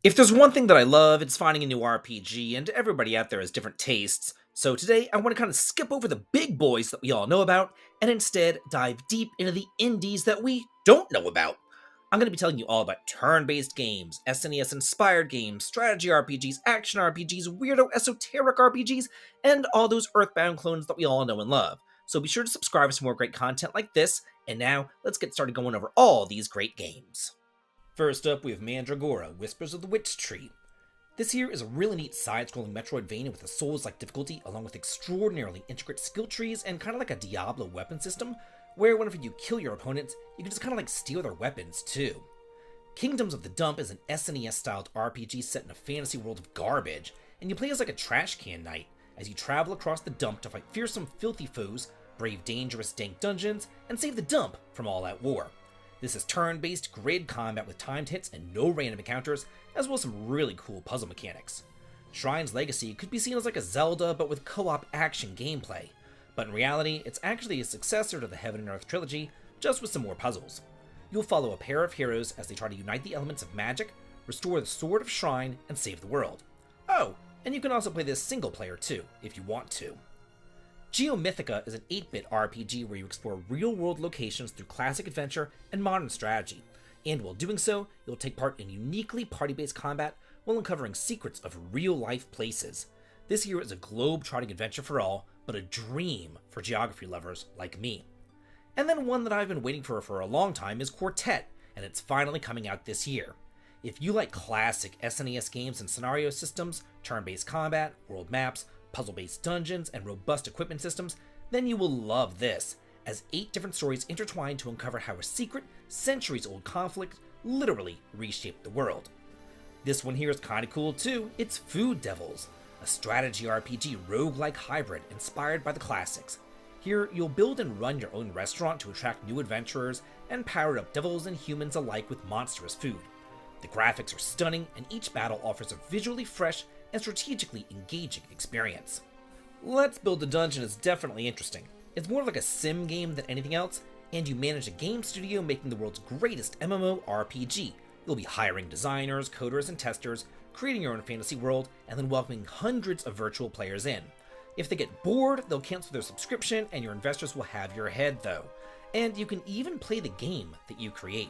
If there's one thing that I love, it's finding a new RPG, and everybody out there has different tastes. So today, I want to kind of skip over the big boys that we all know about, and instead dive deep into the indies that we don't know about. I'm going to be telling you all about turn-based games, SNES-inspired games, strategy RPGs, action RPGs, weirdo esoteric RPGs, and all those Earthbound clones that we all know and love. So be sure to subscribe for some more great content like this, and now, let's get started going over all these great games. First up, we have Mandragora, Whispers of the Witch Tree. This here is a really neat side-scrolling Metroidvania with a Souls-like difficulty, along with extraordinarily intricate skill trees and kind of like a Diablo weapon system, where whenever you kill your opponents, you can just kind of like steal their weapons too. Kingdoms of the Dump is an SNES-styled RPG set in a fantasy world of garbage, and you play as like a trash can knight, as you travel across the dump to fight fearsome, filthy foes, brave dangerous, dank dungeons, and save the dump from all-out war. This is turn-based grid combat with timed hits and no random encounters, as well as some really cool puzzle mechanics. Shrine's Legacy could be seen as like a Zelda, but with co-op action gameplay. But in reality, it's actually a successor to the Heaven and Earth trilogy, just with some more puzzles. You'll follow a pair of heroes as they try to unite the elements of magic, restore the Sword of Shrine, and save the world. Oh, and you can also play this single player too, if you want to. Geo Mythica is an 8-bit RPG where you explore real-world locations through classic adventure and modern strategy, and while doing so, you'll take part in uniquely party-based combat while uncovering secrets of real-life places. This here is a globe-trotting adventure for all, but a dream for geography lovers like me. And then one that I've been waiting for a long time is Quartet, and it's finally coming out this year. If you like classic SNES games and scenario systems, turn-based combat, world maps, puzzle-based dungeons, and robust equipment systems, then you will love this, as 8 different stories intertwine to uncover how a secret, centuries-old conflict literally reshaped the world. This one here is kinda cool too. It's Food Devils, a strategy RPG roguelike hybrid inspired by the classics. Here, you'll build and run your own restaurant to attract new adventurers and power up devils and humans alike with monstrous food. The graphics are stunning, and each battle offers a visually fresh and strategically engaging experience. Let's Build a Dungeon is definitely interesting. It's more like a sim game than anything else, and you manage a game studio making the world's greatest MMORPG. You'll be hiring designers, coders, and testers, creating your own fantasy world, and then welcoming hundreds of virtual players in. If they get bored, they'll cancel their subscription, and your investors will have your head though. And you can even play the game that you create.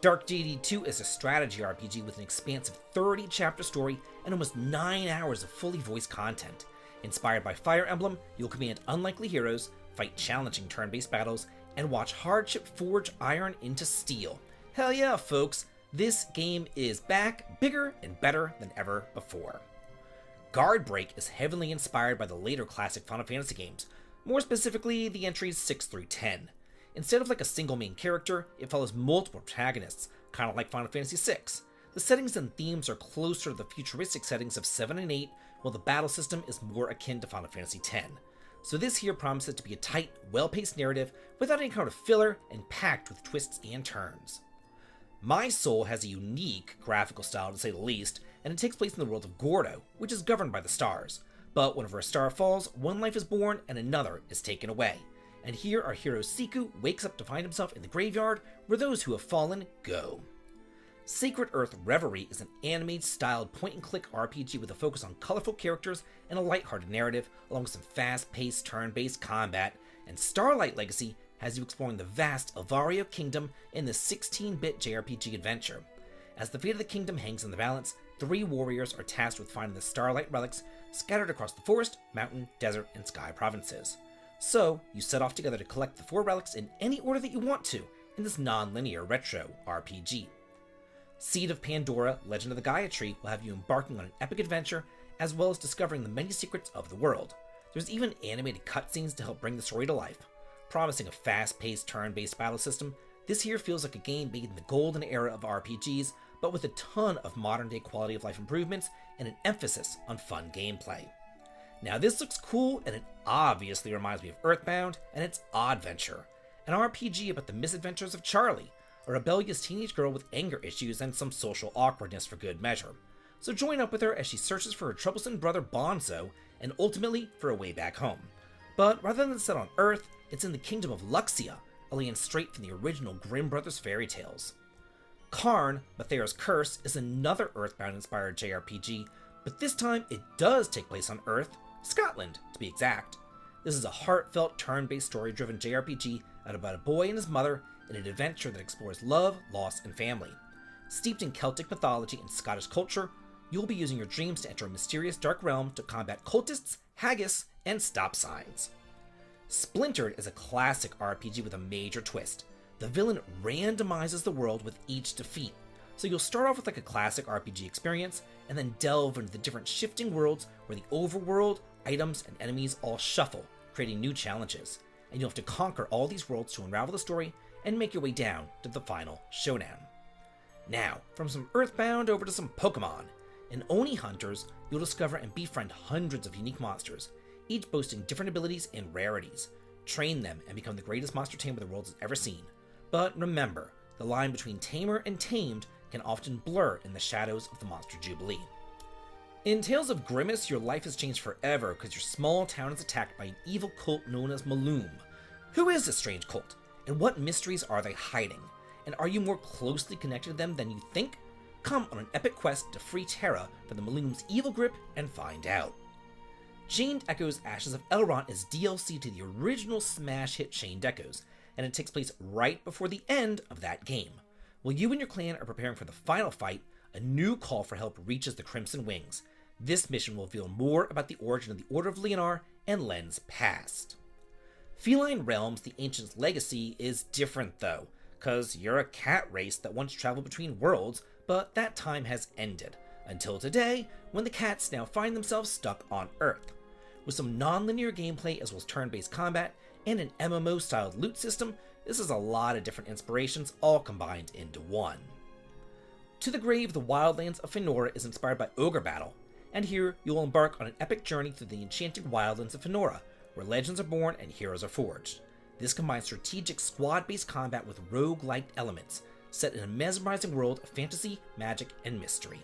Dark Deity 2 is a strategy RPG with an expansive 30-chapter story and almost 9 hours of fully voiced content. Inspired by Fire Emblem, you'll command unlikely heroes, fight challenging turn-based battles, and watch hardship forge iron into steel. Hell yeah, folks! This game is back, bigger and better than ever before. Guard Break is heavily inspired by the later classic Final Fantasy games, more specifically the entries 6 through 10. Instead of like a single main character, it follows multiple protagonists, kind of like Final Fantasy VI. The settings and themes are closer to the futuristic settings of 7 and 8, while the battle system is more akin to Final Fantasy X. So this here promises to be a tight, well-paced narrative without any kind of filler and packed with twists and turns. My Soul has a unique graphical style to say the least, and it takes place in the world of Gordo, which is governed by the stars. But whenever a star falls, one life is born and another is taken away. And here our hero Siku wakes up to find himself in the graveyard where those who have fallen go. Sacred Earth Reverie is an anime-styled point-and-click RPG with a focus on colorful characters and a lighthearted narrative, along with some fast-paced turn-based combat, and Starlight Legacy has you exploring the vast Alvario Kingdom in this 16-bit JRPG adventure. As the fate of the kingdom hangs in the balance, 3 warriors are tasked with finding the Starlight relics scattered across the forest, mountain, desert, and sky provinces. So, you set off together to collect the 4 relics in any order that you want to in this non-linear retro RPG. Seed of Pandora, Legend of the Gaia Tree will have you embarking on an epic adventure, as well as discovering the many secrets of the world. There's even animated cutscenes to help bring the story to life. Promising a fast-paced turn-based battle system, this here feels like a game made in the golden era of RPGs, but with a ton of modern-day quality of life improvements and an emphasis on fun gameplay. Now this looks cool, and it obviously reminds me of Earthbound, and it's Oddventure, an RPG about the misadventures of Charlie, a rebellious teenage girl with anger issues and some social awkwardness for good measure. So join up with her as she searches for her troublesome brother Bonzo, and ultimately for a way back home. But rather than set on Earth, it's in the kingdom of Luxia, a land straight from the original Grimm Brothers fairy tales. Cairn, Mathair's Curse, is another Earthbound-inspired JRPG, but this time it does take place on Earth, Scotland to be exact. This is a heartfelt turn-based story-driven JRPG about a boy and his mother in an adventure that explores love, loss, and family. Steeped in Celtic mythology and Scottish culture, you'll be using your dreams to enter a mysterious dark realm to combat cultists, haggis, and stop signs. Splintered is a classic RPG with a major twist. The villain randomizes the world with each defeat, so you'll start off with like a classic RPG experience, and then delve into the different shifting worlds where the overworld, items, and enemies all shuffle, creating new challenges, and you'll have to conquer all these worlds to unravel the story and make your way down to the final showdown. Now, from some Earthbound over to some Pokemon. In Oni Hunters, you'll discover and befriend hundreds of unique monsters, each boasting different abilities and rarities. Train them and become the greatest monster tamer the world has ever seen. But remember, the line between tamer and tamed can often blur in the shadows of the Monster Jubilee. In Tales of Grimace, your life has changed forever because your small town is attacked by an evil cult known as Maloom. Who is this strange cult, and what mysteries are they hiding? And are you more closely connected to them than you think? Come on an epic quest to free Terra from the Maloom's evil grip and find out. Chained Echoes Ashes of Elrant is DLC to the original smash hit Chained Echoes, and it takes place right before the end of that game. While you and your clan are preparing for the final fight, a new call for help reaches the Crimson Wings. This mission will reveal more about the origin of the Order of Leonar and Len's past. Feline Realms, the Ancient's legacy, is different though, cause you're a cat race that once traveled between worlds, but that time has ended, until today, when the cats now find themselves stuck on Earth. With some non-linear gameplay as well as turn-based combat, and an MMO-styled loot system, this is a lot of different inspirations all combined into one. To the Grave, the Wildlands of Faenora is inspired by Ogre Battle, and here you will embark on an epic journey through the enchanted wildlands of Faenora, where legends are born and heroes are forged. This combines strategic squad-based combat with rogue-like elements, set in a mesmerizing world of fantasy, magic, and mystery.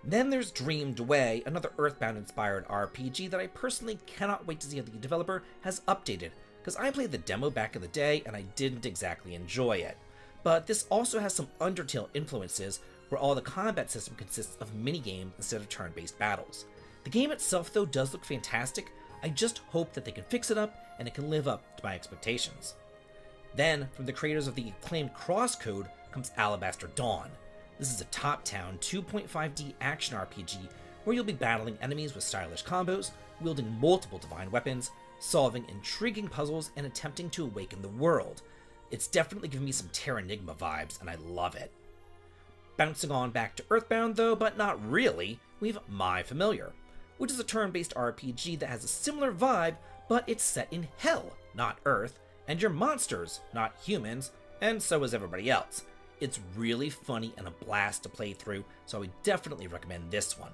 Then there's Dreamed Away, another Earthbound-inspired RPG that I personally cannot wait to see how the developer has updated, because I played the demo back in the day and I didn't exactly enjoy it. But this also has some Undertale influences, where all the combat system consists of minigames instead of turn-based battles. The game itself though does look fantastic. I just hope that they can fix it up and it can live up to my expectations. Then, from the creators of the acclaimed Crosscode comes Alabaster Dawn. This is a top-down 2.5D action RPG where you'll be battling enemies with stylish combos, wielding multiple divine weapons, solving intriguing puzzles, and attempting to awaken the world. It's definitely giving me some Terranigma vibes, and I love it. Bouncing on back to Earthbound though, but not really, we've My Familiar, which is a turn-based RPG that has a similar vibe, but it's set in Hell, not Earth, and you're monsters, not humans, and so is everybody else. It's really funny and a blast to play through, so I would definitely recommend this one.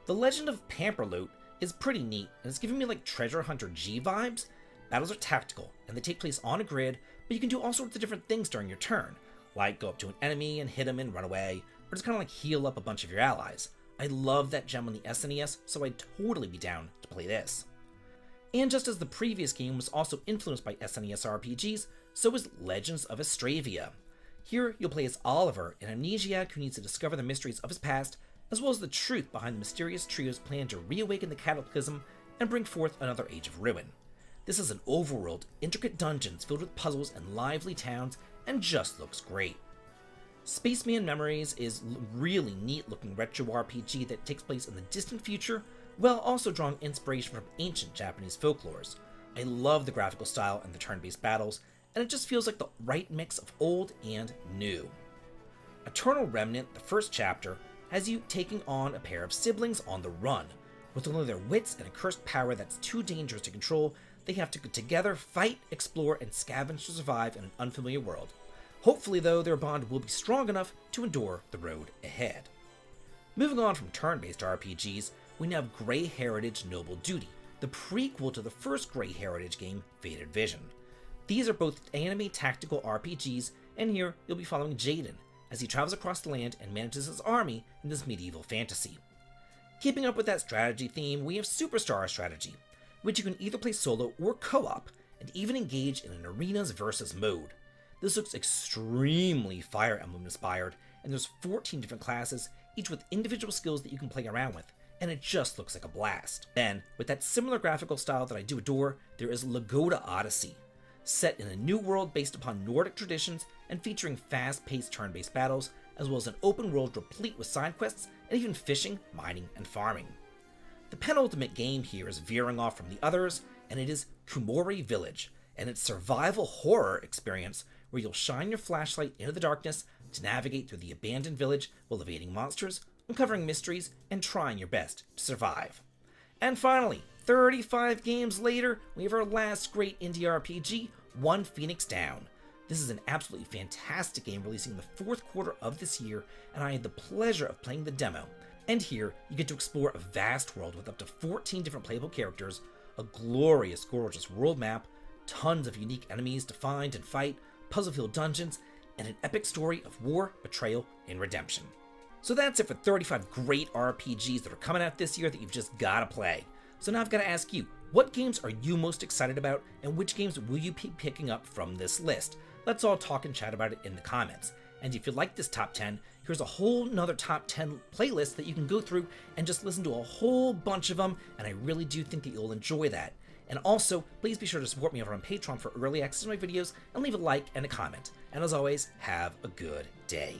The Legend of Pamperlotte is pretty neat, and it's giving me like Treasure Hunter G vibes. Battles are tactical, and they take place on a grid, but you can do all sorts of different things during your turn, like go up to an enemy and hit him and run away, or just kind of like heal up a bunch of your allies. I love that gem on the SNES, so I'd totally be down to play this. And just as the previous game was also influenced by SNES RPGs, so is Legends of Astravia. Here, you'll play as Oliver, an amnesiac who needs to discover the mysteries of his past, as well as the truth behind the mysterious trio's plan to reawaken the Cataclysm and bring forth another age of ruin. This is an overworld, intricate dungeons filled with puzzles and lively towns, and just looks great. Spaceman Memories is really neat-looking retro RPG that takes place in the distant future, while also drawing inspiration from ancient Japanese folklores. I love the graphical style and the turn-based battles, and it just feels like the right mix of old and new. Eternal Remnant, the first chapter, has you taking on a pair of siblings on the run. With only their wits and a cursed power that's too dangerous to control, they have to together fight, explore, and scavenge to survive in an unfamiliar world. Hopefully though, their bond will be strong enough to endure the road ahead. Moving on from turn-based RPGs, we now have Grey Heritage Noble Duty, the prequel to the first Grey Heritage game, Faded Vision. These are both anime tactical RPGs, and here you'll be following Jaden as he travels across the land and manages his army in this medieval fantasy. Keeping up with that strategy theme, we have Starstar Strategy, which you can either play solo or co-op, and even engage in an arenas versus mode. This looks extremely Fire Emblem inspired, and there's 14 different classes, each with individual skills that you can play around with, and it just looks like a blast. Then, with that similar graphical style that I do adore, there is Lagoda Odyssey. Set in a new world based upon Nordic traditions and featuring fast-paced turn-based battles, as well as an open world replete with side quests and even fishing, mining, and farming. The penultimate game here is veering off from the others, and it is Kumori Village, and its survival horror experience where you'll shine your flashlight into the darkness to navigate through the abandoned village while evading monsters, uncovering mysteries, and trying your best to survive. And finally, 35 games later, we have our last great indie RPG, One Fenix Down. This is an absolutely fantastic game releasing in the fourth quarter of this year, and I had the pleasure of playing the demo. And here, you get to explore a vast world with up to 14 different playable characters, a glorious, gorgeous world map, tons of unique enemies to find and fight, puzzle-filled dungeons, and an epic story of war, betrayal, and redemption. So that's it for 35 great RPGs that are coming out this year that you've just gotta play. So now I've gotta ask you, what games are you most excited about, and which games will you be picking up from this list? Let's all talk and chat about it in the comments. And if you like this top 10, here's a whole nother top 10 playlist that you can go through and just listen to a whole bunch of them, and I really do think that you'll enjoy that. And also, please be sure to support me over on Patreon for early access to my videos, and leave a like and a comment. And as always, have a good day.